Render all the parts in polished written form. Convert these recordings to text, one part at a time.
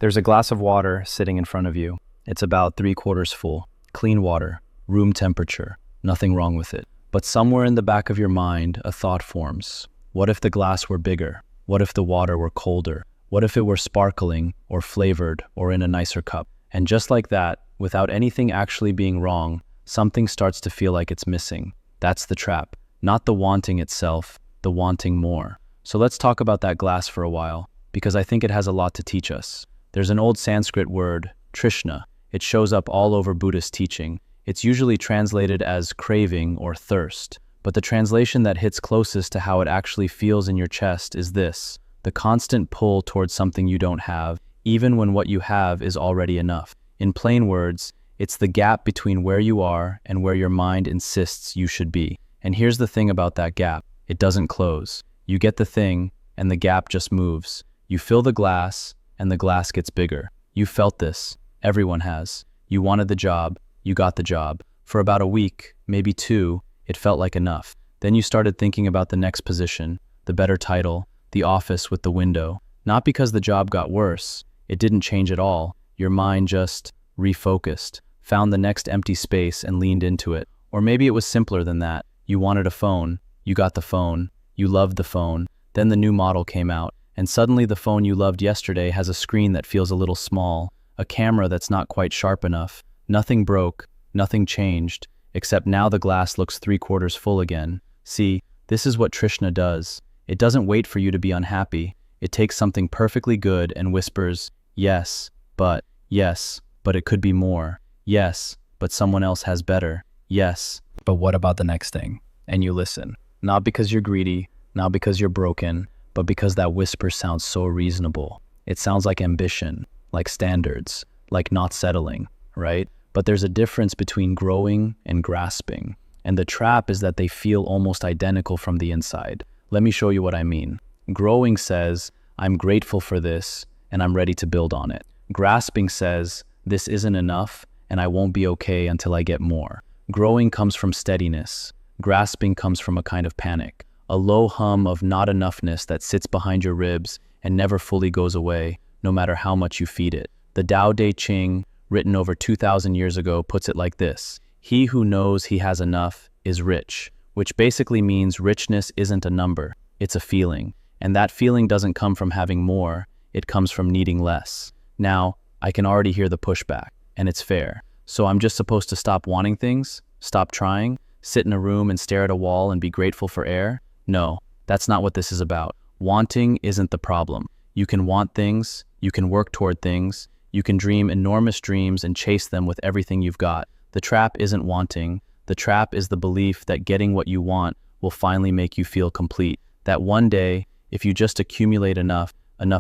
There's a glass of water sitting in front of you. It's about 3/4 full. Clean water, room temperature, nothing wrong with it. But somewhere in the back of your mind, a thought forms. What if the glass were bigger? What if the water were colder? What if it were sparkling or flavored or in a nicer cup? And just like that, without anything actually being wrong, something starts to feel like it's missing. That's the trap. Not the wanting itself, the wanting more. So let's talk about that glass for a while, because I think it has a lot to teach us. There's an old Sanskrit word, trishna. It shows up all over Buddhist teaching. It's usually translated as craving or thirst, but the translation that hits closest to how it actually feels in your chest is this: the constant pull towards something you don't have, even when what you have is already enough. In plain words, it's the gap between where you are and where your mind insists you should be. And here's the thing about that gap: it doesn't close. You get the thing, and the gap just moves. You fill the glass, and the glass gets bigger. You felt this. Everyone has. You wanted the job. You got the job. For about a week, maybe 2, it felt like enough. Then you started thinking about the next position, the better title, the office with the window. Not because the job got worse. It didn't change at all. Your mind just refocused, found the next empty space and leaned into it. Or maybe it was simpler than that. You wanted a phone. You got the phone. You loved the phone. Then the new model came out. And suddenly the phone you loved yesterday has a screen that feels a little small, a camera that's not quite sharp enough. Nothing broke, nothing changed, except now the glass looks 3/4 full again. See, this is what Trishna does. It doesn't wait for you to be unhappy. It takes something perfectly good and whispers, yes, but it could be more. Yes, but someone else has better. Yes, but what about the next thing? And you listen, not because you're greedy, not because you're broken, but because that whisper sounds so reasonable. It sounds like ambition, like standards, like not settling, right? But there's a difference between growing and grasping. And the trap is that they feel almost identical from the inside. Let me show you what I mean. Growing says, I'm grateful for this, and I'm ready to build on it. Grasping says, this isn't enough, and I won't be okay until I get more. Growing comes from steadiness. Grasping comes from a kind of panic. A low hum of not enoughness that sits behind your ribs and never fully goes away, no matter how much you feed it. The Tao Te Ching, written over 2,000 years ago, puts it like this: he who knows he has enough is rich, which basically means richness isn't a number, it's a feeling. And that feeling doesn't come from having more, it comes from needing less. Now, I can already hear the pushback, and it's fair. So I'm just supposed to stop wanting things? Stop trying? Sit in a room and stare at a wall and be grateful for air? No, that's not what this is about. Wanting isn't the problem. You can want things, you can work toward things, you can dream enormous dreams and chase them with everything you've got. The trap isn't wanting. The trap is the belief that getting what you want will finally make you feel complete. That one day, if you just accumulate enough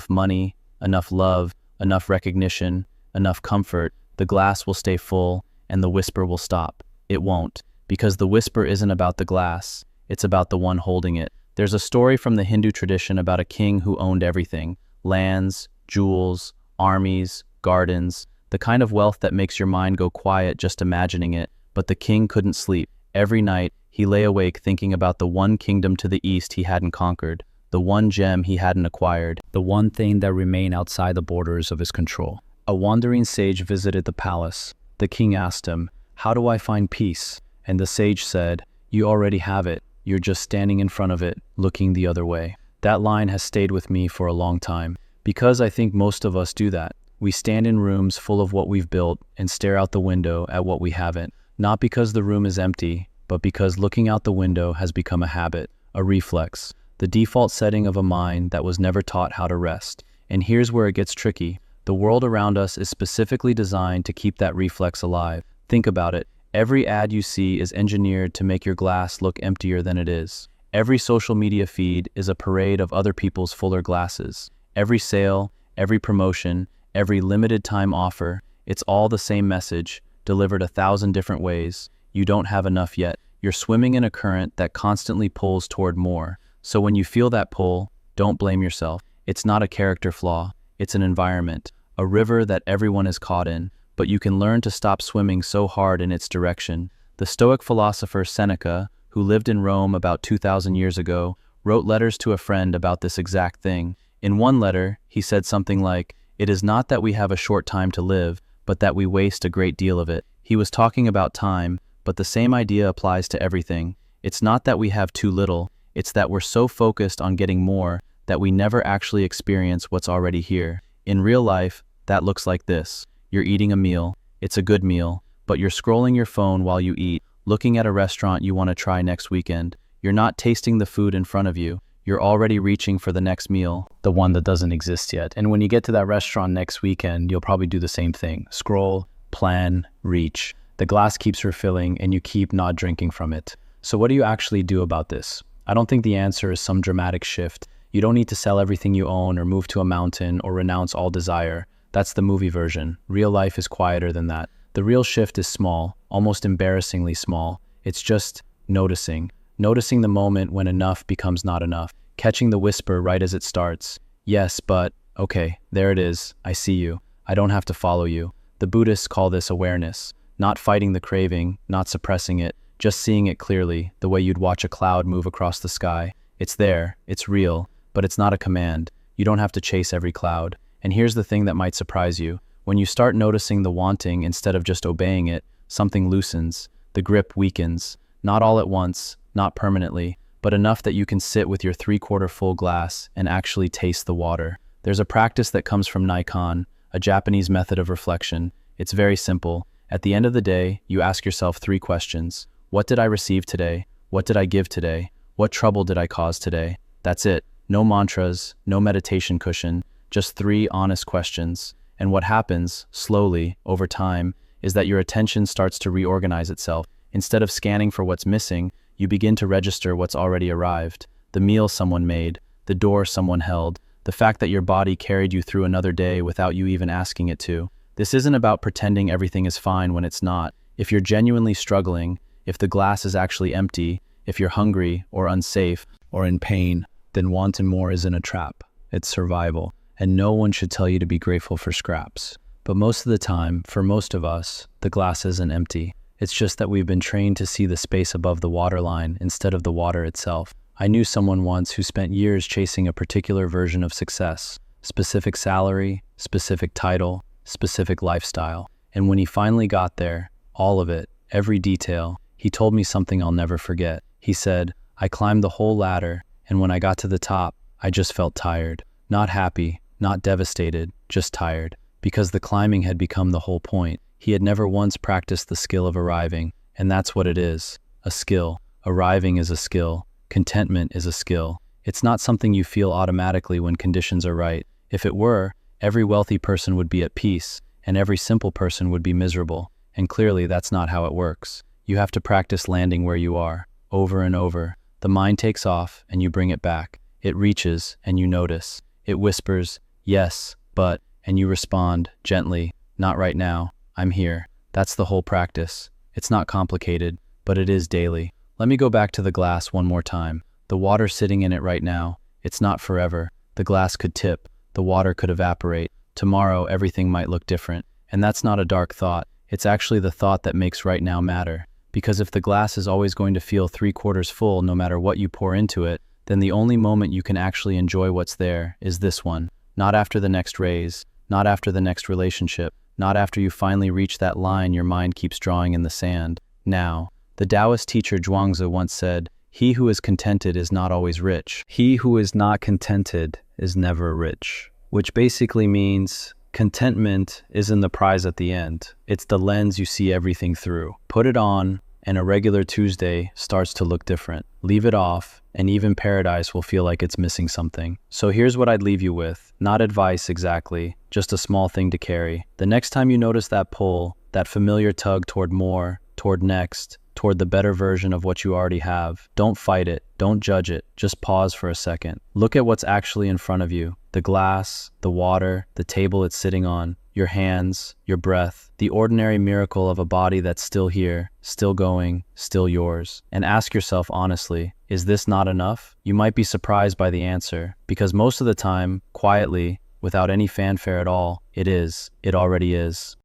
money, enough love, enough recognition, enough comfort, the glass will stay full and the whisper will stop. It won't, because the whisper isn't about the glass. It's about the one holding it. There's a story from the Hindu tradition about a king who owned everything: lands, jewels, armies, gardens, the kind of wealth that makes your mind go quiet just imagining it. But the king couldn't sleep. Every night, he lay awake thinking about the one kingdom to the east he hadn't conquered, the one gem he hadn't acquired, the one thing that remained outside the borders of his control. A wandering sage visited the palace. The king asked him, "How do I find peace?" And the sage said, "You already have it. You're just standing in front of it, looking the other way." That line has stayed with me for a long time, because I think most of us do that. We stand in rooms full of what we've built and stare out the window at what we haven't, not because the room is empty, but because looking out the window has become a habit, a reflex, the default setting of a mind that was never taught how to rest. And here's where it gets tricky. The world around us is specifically designed to keep that reflex alive. Think about it. Every ad you see is engineered to make your glass look emptier than it is. Every social media feed is a parade of other people's fuller glasses. Every sale, every promotion, every limited time offer, it's all the same message, delivered 1,000 different ways. You don't have enough yet. You're swimming in a current that constantly pulls toward more. So when you feel that pull, don't blame yourself. It's not a character flaw. It's an environment, a river that everyone is caught in. But you can learn to stop swimming so hard in its direction. The Stoic philosopher Seneca, who lived in Rome about 2,000 years ago, wrote letters to a friend about this exact thing. In one letter, he said something like, It is not that we have a short time to live, but that we waste a great deal of it. He was talking about time, but the same idea applies to everything. It's not that we have too little, it's that we're so focused on getting more that we never actually experience what's already here. In real life, that looks like this. You're eating a meal. It's a good meal, but you're scrolling your phone while you eat, looking at a restaurant you want to try next weekend. You're not tasting the food in front of you. You're already reaching for the next meal, the one that doesn't exist yet. And when you get to that restaurant next weekend, you'll probably do the same thing. Scroll, plan, reach. The glass keeps refilling and you keep not drinking from it. So what do you actually do about this? I don't think the answer is some dramatic shift. You don't need to sell everything you own or move to a mountain or renounce all desire. That's the movie version. Real life is quieter than that. The real shift is small, almost embarrassingly small. It's just noticing. Noticing the moment when enough becomes not enough. Catching the whisper right as it starts. Yes, but, okay, there it is. I see you. I don't have to follow you. The Buddhists call this awareness. Not fighting the craving, not suppressing it, just seeing it clearly, the way you'd watch a cloud move across the sky. It's there, it's real, but it's not a command. You don't have to chase every cloud. And here's the thing that might surprise you. When you start noticing the wanting instead of just obeying it, something loosens. The grip weakens. Not all at once, not permanently, but enough that you can sit with your 3/4 full glass and actually taste the water. There's a practice that comes from Naikan, a Japanese method of reflection. It's very simple. At the end of the day, you ask yourself 3 questions. What did I receive today? What did I give today? What trouble did I cause today? That's it. No mantras, no meditation cushion, just 3 honest questions. And what happens, slowly, over time, is that your attention starts to reorganize itself. Instead of scanning for what's missing, you begin to register what's already arrived. The meal someone made, the door someone held, the fact that your body carried you through another day without you even asking it to. This isn't about pretending everything is fine when it's not. If you're genuinely struggling, if the glass is actually empty, if you're hungry or unsafe or in pain, then wanting more isn't a trap. It's survival. And no one should tell you to be grateful for scraps. But most of the time, for most of us, the glass isn't empty. It's just that we've been trained to see the space above the waterline instead of the water itself. I knew someone once who spent years chasing a particular version of success, specific salary, specific title, specific lifestyle. And when he finally got there, all of it, every detail, he told me something I'll never forget. He said, I climbed the whole ladder, and when I got to the top, I just felt tired. Not happy, not devastated, just tired. Because the climbing had become the whole point. He had never once practiced the skill of arriving, and that's what it is, a skill. Arriving is a skill. Contentment is a skill. It's not something you feel automatically when conditions are right. If it were, every wealthy person would be at peace, and every simple person would be miserable. And clearly that's not how it works. You have to practice landing where you are, over and over. The mind takes off, and you bring it back. It reaches, and you notice. It whispers, yes, but, and you respond, gently, not right now, I'm here. That's the whole practice. It's not complicated, but it is daily. Let me go back to the glass one more time. The water sitting in it right now, it's not forever. The glass could tip, the water could evaporate. Tomorrow, everything might look different. And that's not a dark thought. It's actually the thought that makes right now matter. Because if the glass is always going to feel 3/4 full no matter what you pour into it, then the only moment you can actually enjoy what's there is this one. Not after the next raise, not after the next relationship, not after you finally reach that line your mind keeps drawing in the sand. Now. The Taoist teacher Zhuangzi once said, he who is contented is not always rich. He who is not contented is never rich. Which basically means contentment isn't the prize at the end. It's the lens you see everything through. Put it on, and a regular Tuesday starts to look different. Leave it off, and even paradise will feel like it's missing something. So here's what I'd leave you with. Not advice exactly, just a small thing to carry. The next time you notice that pull, that familiar tug toward more, toward next, toward the better version of what you already have, don't fight it, don't judge it, just pause for a second. Look at what's actually in front of you. The glass, the water, the table it's sitting on, your hands, your breath, the ordinary miracle of a body that's still here, still going, still yours. And ask yourself honestly, is this not enough? You might be surprised by the answer, because most of the time, quietly, without any fanfare at all, it is. It already is.